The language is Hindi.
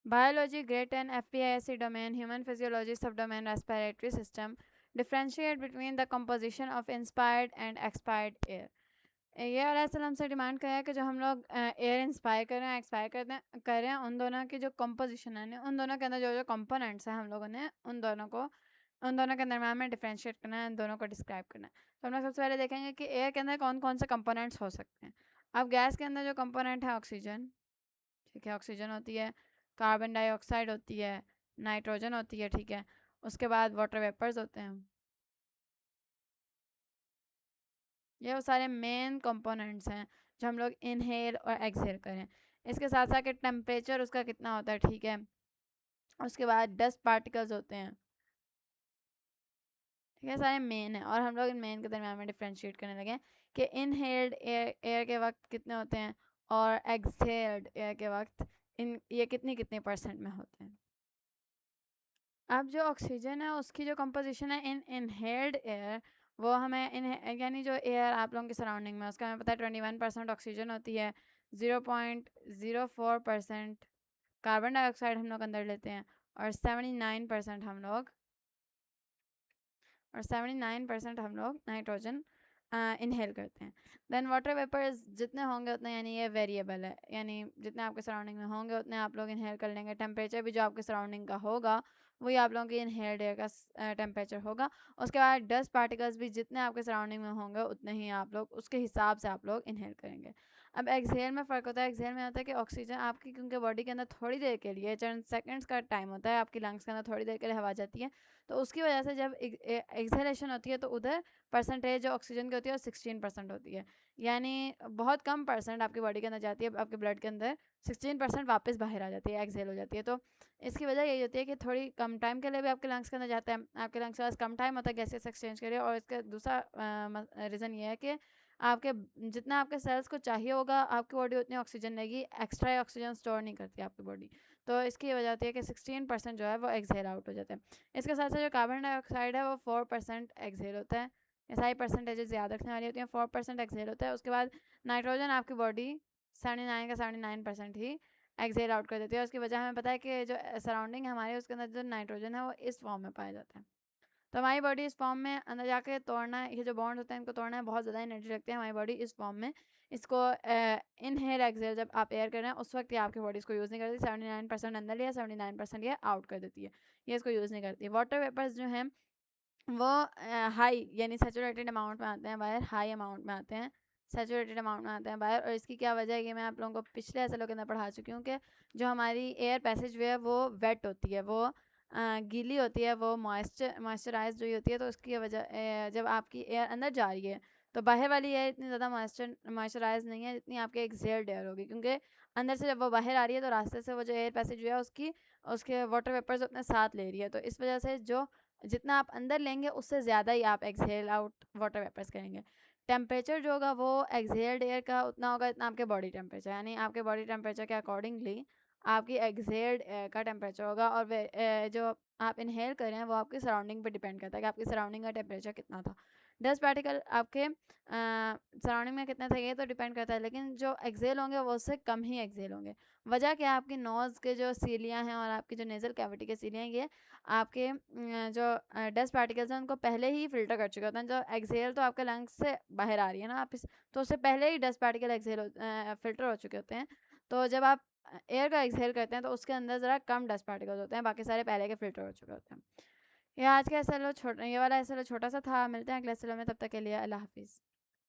Biology, grade 10, FPISC domain, human physiology, subdomain, respiratory system. Differentiate between the composition of inspired and expired air. ये वाला असल हमसे डिमांड कर है कि जो हम लोग एयर इंस्पायर कर रहे हैं, एक्सपायर कर रहे हैं, उन दोनों की जो कंपोजिशन है उन दोनों के अंदर जो जो कंपोनेंट्स हैं हम लोगों ने उन दोनों के दरम्यान में डिफ्रेंशिएट करना है, उन दोनों को डिस्क्राइब करना है। तो हम लोग सबसे पहले देखेंगे कि एयर के अंदर कौन कौन से कंपोनेंट्स हो सकते हैं। अब गैस के अंदर जो कंपोनेंट है ऑक्सीजन, ठीक है, ऑक्सीजन होती है, कार्बन डाइऑक्साइड होती है, नाइट्रोजन होती है, ठीक है, उसके बाद वाटर वेपर्स होते हैं। ये वो सारे मेन कंपोनेंट्स हैं जो हम लोग इनहेल और एक्सहेल करें। इसके साथ साथ कि टेम्परेचर उसका कितना होता है, ठीक है, उसके बाद डस्ट पार्टिकल्स होते हैं, ठीक है, सारे मेन है। और हम लोग इन मेन के दरम्यान में डिफ्रेंशिएट करने लगे कि इनहेल्ड एयर के वक्त कितने होते हैं और एक्सहेल्ड एयर के वक्त ये कितनी कितनी परसेंट में होते हैं। अब जो ऑक्सीजन है उसकी जो कंपोजिशन है इन इनहेल्ड एयर, वो हमें यानी जो एयर आप लोगों की सराउंडिंग में उसका हमें पता है 21% ऑक्सीजन होती है, 0.04% कार्बन डाइऑक्साइड हम लोग अंदर लेते हैं, और 79% हम लोग नाइट्रोजन इनहेल करते हैं। देन वाटर वेपर्स जितने होंगे उतने, यानी ये वेरिएबल है, यानी जितने आपके सराउंडिंग में होंगे उतने आप लोग इनहेल कर लेंगे। टेम्परेचर भी जो आपके सराउंडिंग का होगा वही आप लोगों की इनहेल्ड एयर का टेम्परेचर होगा। उसके बाद डस्ट पार्टिकल्स भी जितने आपके सराउंडिंग में होंगे उतने ही आप लोग उसके हिसाब से आप लोग इनहेल करेंगे। अब एक्सहेल में फ़र्क होता है। एक्सहेल में होता है कि ऑक्सीजन आपकी क्योंकि बॉडी के अंदर थोड़ी देर के लिए, चंद सेकंड्स का टाइम होता है, आपकी लंग्स के अंदर थोड़ी देर के लिए हवा जाती है, तो उसकी वजह से जब एक्सहेलेशन होती है तो उधर परसेंटेज जो ऑक्सीजन की होती है वो 16% होती है, यानी बहुत कम परसेंट आपकी बॉडी के अंदर जाती है, आपके ब्लड के अंदर 16% वापस बाहर आ जाती है, एक्सहेल हो जाती है। तो इसकी वजह यही होती है कि थोड़ी कम टाइम के लिए भी आपके लंग्स के अंदर जाता है, आपके लंग्स के पास कम टाइम होता है गैसेस एक्सचेंज के लिए। और इसका दूसरा रीज़न ये है कि आपके जितना आपके सेल्स को चाहिए होगा आपकी बॉडी उतनी ऑक्सीजन लेगी, एक्स्ट्रा ऑक्सीजन स्टोर नहीं करती आपकी बॉडी। तो इसकी वजह होती है कि 16% जो है वो एक्सहेल आउट हो जाता है। इसके साथ साथ जो कार्बन डाइऑक्साइड है वो 4% एक्सहेल होता है। ये सारी परसेंटेजेस याद रखने वाली होती हैं। 4% एक्सहेल होता है। उसके बाद नाइट्रोजन आपकी बॉडी 79% ही एक्सहेल आउट कर देती है। उसकी वजह हमें पता है कि जो सराउंडिंग है हमारे उसके अंदर जो नाइट्रोजन है वो इस फॉर्म में पाया जाता है। तो हमारी बॉडी इस फॉर्म में अंदर जाके तोड़ना है, ये जो बॉन्ड होते हैं इनको तोड़ना है, बहुत ज़्यादा एनर्जी लगती है हमारी बॉडी इस फॉर्म में। इसको इनहेल एक्सहेल जब आप एयर कर रहे हैं उस वक्त ये आपकी बॉडी इसको यूज़ नहीं करती। 79% अंदर लिया, 79% ये आउट कर देती है, ये इसको यूज़ नहीं करती। वाटर वेपर्स जो हैं वो हाई यानी सैचुरेटेड अमाउंट में आते हैं बाहर, हाई अमाउंट में आते हैं, सैचुरेटेड अमाउंट में आते हैं बाहर। और इसकी क्या वजह है कि मैं आप लोगों को पिछले एसएलओ के अंदर पढ़ा चुकी हूँ कि जो हमारी एयर पैसेज वे है वो वेट होती है, वो गीली होती है, वो मॉइस्चराइज जो होती है। तो उसकी वजह जब आपकी एयर अंदर जा रही है तो बाहर वाली एयर इतनी ज़्यादा मॉइस्चराइज नहीं है जितनी आपके एक्सहेल्ड एयर होगी, क्योंकि अंदर से जब वो बाहर आ रही है तो रास्ते से वो जो एयर पैसेज है उसके वाटर वेपर्स अपने साथ ले रही है। तो इस वजह से जो जितना आप अंदर लेंगे उससे ज़्यादा ही आप एक्सहेल आउट वाटर वेपर्स करेंगे। टेम्परेचर जो होगा वो एक्सहेल्ड एयर का उतना होगा जितना आपके बॉडी टेम्परेचर, यानी आपके बॉडी टेम्परेचर के अकॉर्डिंगली आपकी एक्सहेल्ड एयर का टेम्परेचर होगा। और जो आप इनहेल कर रहे हैं वो आपकी सराउंडिंग पे डिपेंड करता है कि आपकी सराउंडिंग का टेम्परेचर कितना था। डस्ट पार्टिकल आपके सराउंडिंग में कितने थे ये तो डिपेंड करता है, लेकिन जो एक्सहेल होंगे वो उससे कम ही एक्सहेल होंगे। वजह क्या है, आपकी नोज़ के जो सीलियाँ हैं और आपकी जो नेज़ल कैविटी के सीलियाँ हैं ये आपके जो डस्ट पार्टिकल्स हैं उनको पहले ही फ़िल्टर कर चुके होते हैं। जो एक्सहेल तो आपके लंग्स से बाहर आ रही है ना, तो उससे पहले ही डस्ट पार्टिकल फ़िल्टर हो चुके होते हैं। तो जब आप एयर का एक्सहेल करते हैं तो उसके अंदर ज़रा कम डस्ट पार्टिकल्स होते हैं, बाकी सारे पहले के फ़िल्टर हो चुके होते हैं। ये आज का एसएलओ छोटा, ये वाला एसएलओ छोटा सा था। मिलते हैं अगले एसएलओ में, तब तक के लिए अल्लाह हाफिज़।